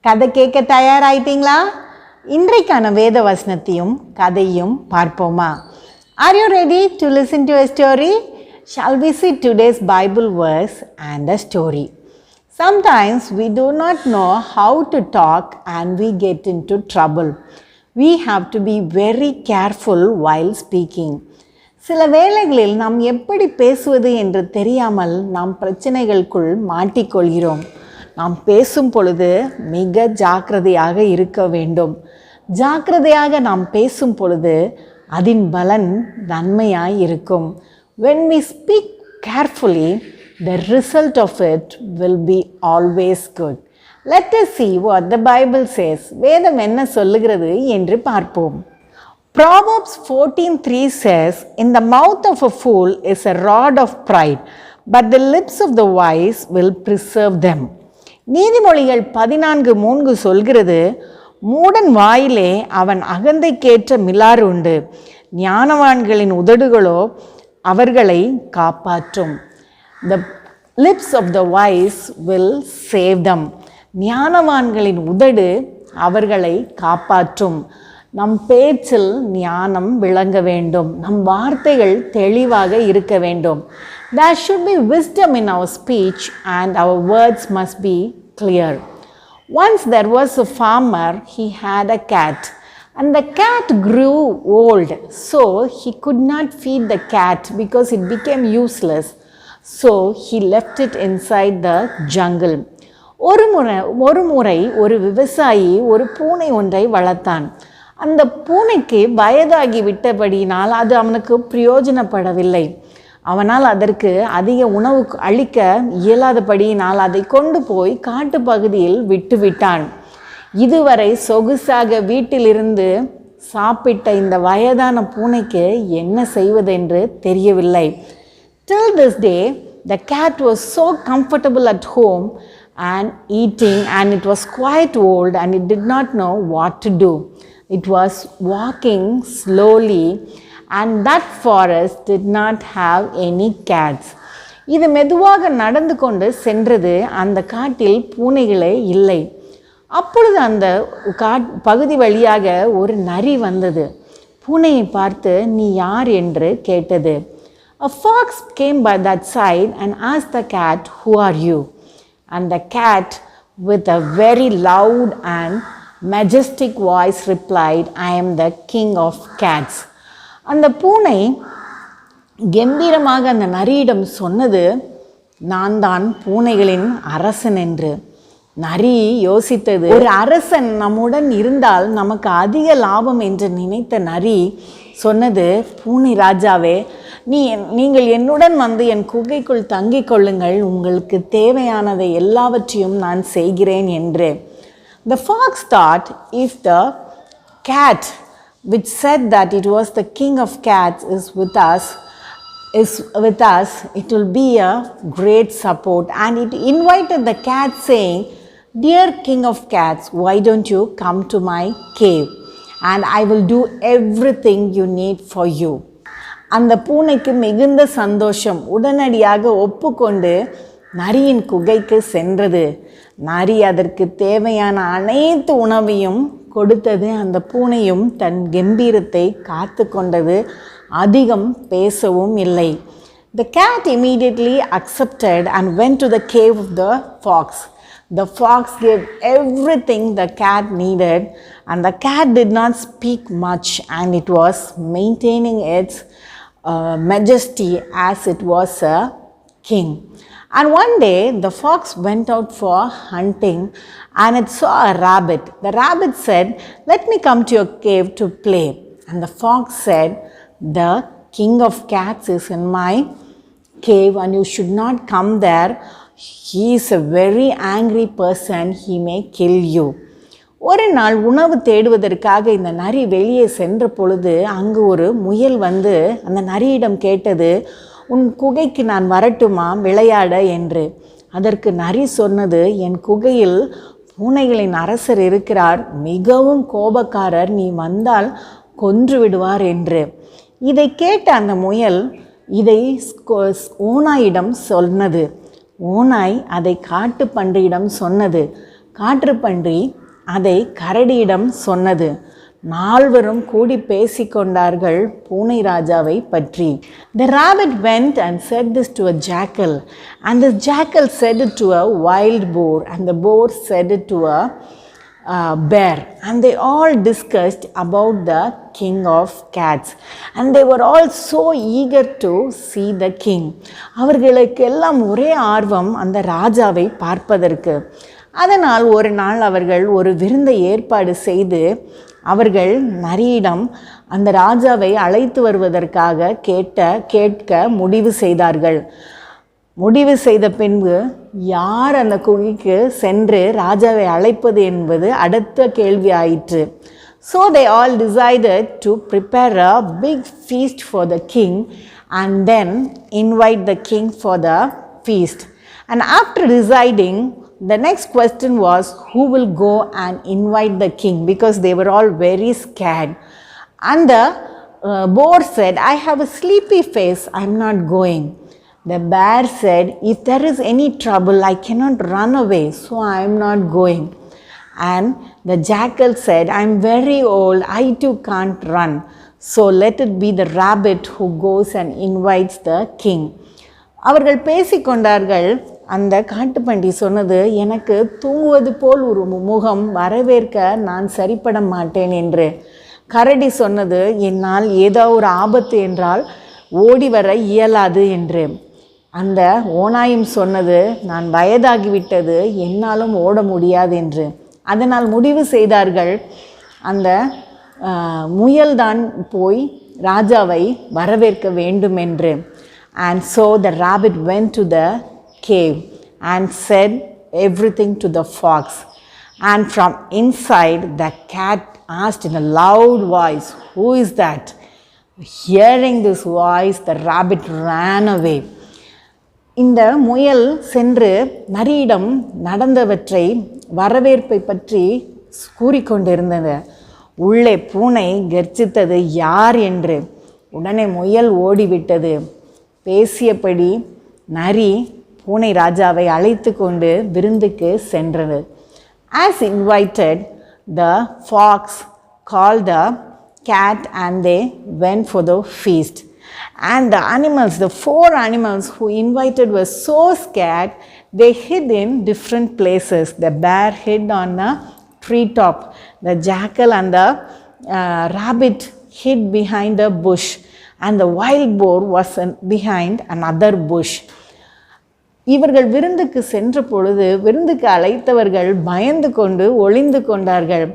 கதை கேட்க தயாராயிட்டீங்களா? இன்றைக்கான வேத வசனத்தையும் கதையும் பார்ப்போமா? Are you ready to listen to a story? Shall we see today's Bible verse and a story? Sometimes we do not know how to talk and we get into trouble. We have to be very careful while speaking. சில வேளைகளில் நாம் எப்படி பேசுவது என்று தெரியாமல் நாம் பிரச்சனைகளுக்குள் மாட்டிக்கொள்கிறோம். நாம் பேசும் பொழுது மிக ஜாக்கிரதையாக இருக்க வேண்டும். ஜாக்கிரதையாக நாம் பேசும் பொழுது அதன் பலன் நன்மையாய் இருக்கும். When we speak carefully, the result of it will be always good. Let us see what the Bible says. வேதம் என்ன சொல்லுகிறது என்று பார்ப்போம். Proverbs 14:3 says, "In the mouth of a fool is a rod of pride, but the lips of the wise will preserve them." நீதிமொழிகள் 14:3 சொல்கிறது, மூடன் வாயிலே அவன் அகந்தைக்கேற்ற மிலாறு உண்டு, ஞானவான்களின் உதடுகளோ அவர்களை காப்பாற்றும். The lips of the wise will save them. ஞானவான்களின் உதடு அவர்களை காப்பாற்றும். நம் பேச்சில் ஞானம் விளங்க வேண்டும். நம் வார்த்தைகள் தெளிவாக இருக்க வேண்டும். There should be wisdom in our speech and our words must be clear. Once there was a farmer, he had a cat, and the cat grew old, so he could not feed the cat because it became useless. So he left it inside the jungle. ஒரு முறை ஒரு விவசாயி ஒரு பூனை ஒன்றை வளர்த்தான். அந்த பூனைக்கு வயதாகி விட்டபடியினால் அது அவனுக்கு பிரயோஜனப்படவில்லை. அவனால் அதற்கு அதிக உணவு அளிக்க இயலாதபடியினால் அதை கொண்டு போய் காட்டு பகுதியில் விட்டுவிட்டான். இதுவரை சொகுசாக வீட்டிலிருந்து சாப்பிட்ட இந்த வயதான பூனைக்கு என்ன செய்வதென்று தெரியவில்லை. Till this day, the cat was so comfortable at home and eating, and it was quite old and it did not know what to do. It was walking slowly and that forest did not have any cats. இது மெதுவாக நடந்து கொண்டு சென்றது. அந்த காட்டில் பூனைகளே இல்லை. அப்பொழுது அந்த பகுதி வழியாக ஒரு நரி வந்தது. பூனையை பார்த்து, "நீ யார்?" என்று கேட்டது. A fox came by that side and asked the cat, "Who are you?" And the cat, with a very loud and majestic voice, replied, "I am the king of cats." அந்த பூனை கம்பீரமாக அந்த நரியிடம் சொன்னது, "நான் தான் பூனைகளின் அரசன்" என்று. நரி யோசித்தது. ஒரு அரசன் நம்முடன் இருந்தால் நமக்கு அதிக லாபம் என்று நினைத்த நரி சொன்னது, "பூனை ராஜாவே, நீங்கள் என்னுடன் வந்து என் குகைக்குள் தங்கிக் கொள்ளுங்கள், உங்களுக்கு தேவையானதை எல்லாவற்றையும் நான் செய்கிறேன்" என்று. The fox thought, if the cat which said that it was the king of cats is with us, it will be a great support, and it invited the cat saying, "Dear king of cats, why don't you come to my cave and I will do everything you need for you." அந்த பூனைக்கு மிகுந்த சந்தோஷம். உடனடியாக ஒப்புக்கொண்டு நரியின் குகைக்கு சென்றது. நரி அதற்கு தேவையான அனைத்து உணவையும் கொடுத்தது. அந்த பூனையும் தன் கம்பீரத்தை காத்து கொண்டது. அதிகம் பேசவும் இல்லை. The cat immediately accepted and went to the cave of the fox. The fox gave everything the cat needed, and the cat did not speak much, and it was maintaining its majesty as it was a king. And one day the fox went out for hunting and it saw a rabbit. The rabbit said, "Let me come to your cave to play." And the fox said, "The king of cats is in my cave and you should not come there. He is a very angry person. He may kill you." ஒரு நாள் உணவு தேடுவதற்காக இந்த நரி வெளியே சென்ற பொழுது அங்கு ஒரு முயல் வந்து அந்த நரியிடம் கேட்டது, "உன் குகைக்கு நான் வரட்டுமா விளையாட?" என்று. அதற்கு நரி சொன்னது, "என் குகையில் பூனைகளின் அரசர் இருக்கிறார், மிகவும் கோபக்காரர், நீ வந்தால் கொன்று விடுவார்" என்று. இதை கேட்ட அந்த முயல் இதை ஓநாயிடம் சொன்னது. ஓநாய் அதை காட்டு பன்றியிடம் சொன்னது. காட்டுப்பன்றி அதை கரடியிடம் சொன்னது. நால்வரும் கூடி பேசிக்கொண்டார்கள் பூனை ராஜாவை பற்றி. The rabbit went and said this to a jackal, and the jackal said it to a wild boar, and the boar said it to a bear, and they all discussed about the king of cats, and they were all so eager to see the king. அவர்களுக்கு எல்லாம் ஒரே ஆர்வம் அந்த ராஜாவை பார்ப்பதற்கு. அதனால் ஒரு நாள் அவர்கள் ஒரு விருந்தை ஏற்பாடு செய்து அவர்கள் நரியிடம் அந்த ராஜாவை அழைத்து வருவதற்காக கேட்க முடிவு செய்தார்கள். முடிவு செய்த பின்பு யார் அந்த குகைக்கு சென்று ராஜாவை அழைப்பது என்பது அடுத்த கேள்வி ஆயிற்று. So they all decided to prepare a big feast for the king and then invite the king for the feast. And after deciding, the next question was who will go and invite the king, because they were all very scared. And the boar said, I have a sleepy face, I am not going. The bear said, if there is any trouble, I cannot run away, so I am not going. And the jackal said, I am very old, I too can't run, so let it be the rabbit who goes and invites the king. அவர்கள் பேசிக்கொண்டார்கள். அந்த காட்டுப்பன்றி சொன்னது, எனக்கு தூங்குவது போல் ஒரு முகம், வரவேற்க நான் சரிப்பட மாட்டேன் என்று. கரடி சொன்னது, என்னால் ஏதோ ஒரு ஆபத்து என்றால் ஓடி வர இயலாது என்று. அந்த ஓநாயும் சொன்னது, நான் வயதாகிவிட்டது, என்னாலும் ஓட முடியாது என்று. அதனால் முடிவு செய்தார்கள், அந்த முயல்தான் போய் ராஜாவை வரவேற்க வேண்டும் என்று. And so the rabbit went to the cave and said everything to the fox. And from inside the cat asked in a loud voice, who is that? Hearing this voice, the rabbit ran away. இந்த முயல் சென்று நரியிடம் நடந்தவற்றை வரவேற்பை பற்றி கூறிக்கொண்டிருந்தது. உள்ளே பூனை கர்ஜித்தது யார் என்று. உடனே முயல் ஓடிவிட்டது. பேசியபடி நரி பூனை ராஜாவை அழைத்து கொண்டு விருந்துக்கு சென்றது. As invited, the fox called the cat and they went for the feast. And the animals, the 4 animals who invited were so scared, they hid in different places. The bear hid on a treetop. The jackal and the rabbit hid behind a bush. And the wild boar was behind another bush. இவர்கள் விருந்துக்கு சென்ற பொழுது விருந்துக்கு அழைத்தவர்கள் பயந்து கொண்டு ஒளிந்து கொண்டார்கள்.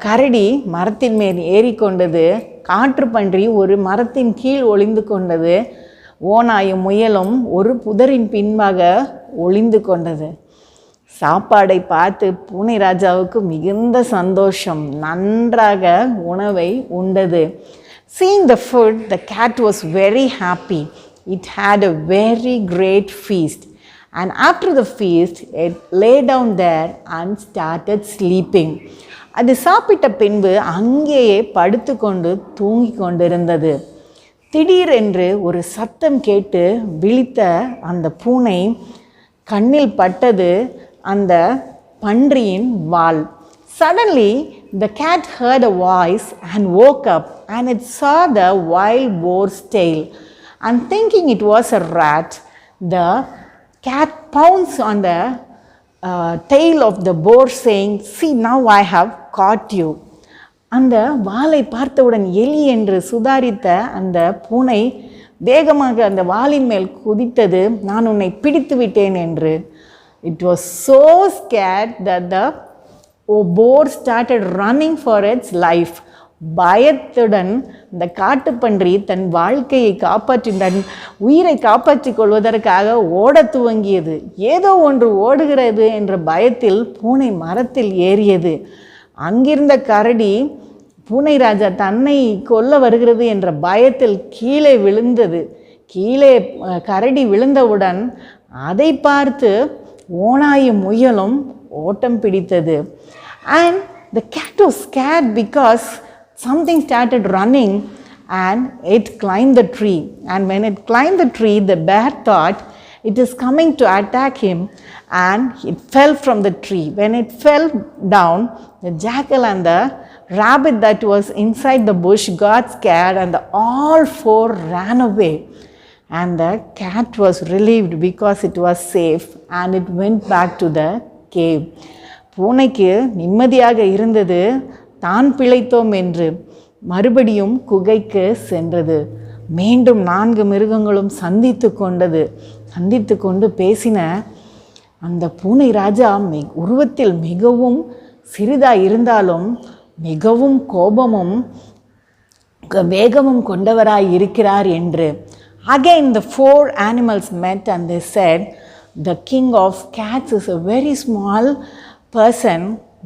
கரடி மரத்தின் மேல் ஏறிக்கொண்டது. காட்டுப்பன்றி ஒரு மரத்தின் கீழ் ஒளிந்து கொண்டது. ஓநாயும் முயலும் ஒரு புதரின் பின்பாக ஒளிந்து கொண்டது. சாப்பாடை பார்த்து பூனை ராஜாவுக்கு மிகுந்த சந்தோஷம். நன்றாக உணவை உண்டது. Seeing the food, the cat was very happy. It had a very great feast. And after the feast, it lay down there and started sleeping. அது சாப்பிட்ட பின்பு அங்கேயே படுத்துக்கொண்டு தூங்கி கொண்டிருந்தது. திடீரென்று ஒரு சத்தம் கேட்டு விழித்த அந்த பூனை கண்ணில் பட்டது அந்த பன்றியின் வால். Suddenly, the cat heard a voice and woke up, and it saw the wild boar's tail. And thinking it was a rat, the cat pounced on the tail of the boar, saying, see, now I have caught you. அந்த வாலை பார்த்தவுடன் எலி என்று சுதாரித்த அந்த பூனை வேகமாக அந்த வாலின் மேல் குதித்தது, நான் உன்னை பிடித்து விட்டேன் என்று. It was so scared that the boar started running for its life. பயத்துடன் இந்த காட்டுப்பன்றி தன் வாழ்க்கையை தன் உயிரை காப்பாற்றிக் கொள்வதற்காக ஓட துவங்கியது. ஏதோ ஒன்று ஓடுகிறது என்ற பயத்தில் பூனை மரத்தில் ஏறியது. அங்கிருந்த கரடி பூனை ராஜா தன்னை கொல்ல வருகிறது என்ற பயத்தில் கீழே விழுந்தது. கீழே கரடி விழுந்தவுடன் அதை பார்த்து ஓநாயும் முயலும் ஓட்டம் பிடித்தது. And the cat was scared because something started running and it climbed the tree. And when it climbed the tree, the bear thought, It is coming to attack him, and it fell from the tree. When it fell down, the jackal and the rabbit that was inside the bush got scared, and all four ran away. And the cat was relieved because it was safe, and it went back to the cave. பூனைக்கு நிம்மதியாக இருந்தது, தான் பிழைத்தோம் என்று மறுபடியும் குகைக்கு சென்றது. மீண்டும் 4 மிருகங்களும் சந்தித்து கொண்டு பேசின. அந்த பூனை ராஜா உருவத்தில் மிகவும் சிறிதாக இருந்தாலும் மிகவும் கோபமும் வேகமும் கொண்டவராய் இருக்கிறார் என்று. Again the 4 animals met and they said, the king of cats is a very small person,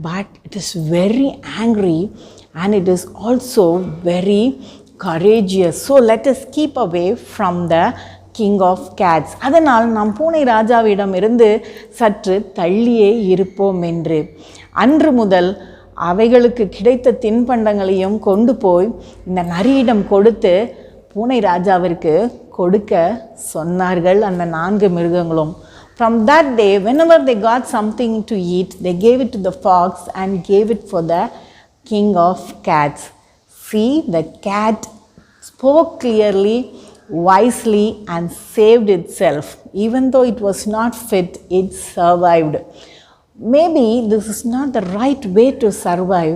but it is very angry and it is also very courageous. So let us keep away from the king of cats. அதனால் நாம் பூனை ராஜாவிடம் இருந்து சற்று தள்ளியே இருப்போம் என்று. அன்று முதல் அவைகளுக்கு கிடைத்த தின்பண்டங்களையும் கொண்டு போய் இந்த நரியிடம் கொடுத்து பூனை ராஜாவிற்கு கொடுக்க சொன்னார்கள் அந்த 4 மிருகங்களும். From that day, whenever they got something to eat, they gave it to the fox and gave it for the king of cats. See, the cat spoke clearly, wisely, and saved itself. Even though it was not fit, it survived. Maybe this is not the right way to survive,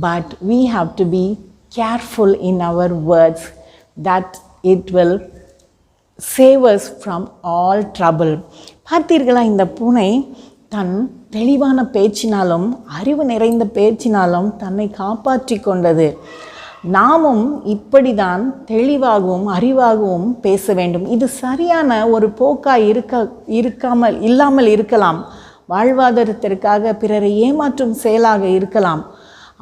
but we have to be careful in our words, that it will save us from all trouble. பார்த்தீர்களா, இந்த பூனை தன் தெளிவான பேச்சினாலும் அறிவு நிறைந்த பேச்சினாலும் தன்னை காப்பாற்றி கொண்டது. நாமும் இப்படிதான் தெளிவாகவும் அறிவாகவும் பேச வேண்டும். இது சரியான ஒரு போக்காய் இல்லாமல் இருக்கலாம். வாழ்வாதாரத்திற்காக பிறரை ஏமாற்றும் செயலாக இருக்கலாம்.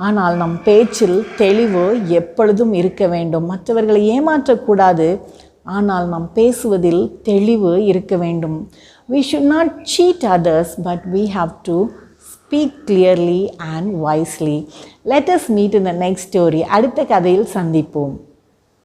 ஆனால் நம் பேச்சில் தெளிவு எப்பொழுதும் இருக்க வேண்டும். மற்றவர்களை ஏமாற்றக்கூடாது, ஆனால் நாம் பேசுவதில் தெளிவு இருக்க வேண்டும். We should not cheat others, but we have to speak clearly and wisely. Let us meet in the next story. அடுத்த கதையில் சந்திப்போம்.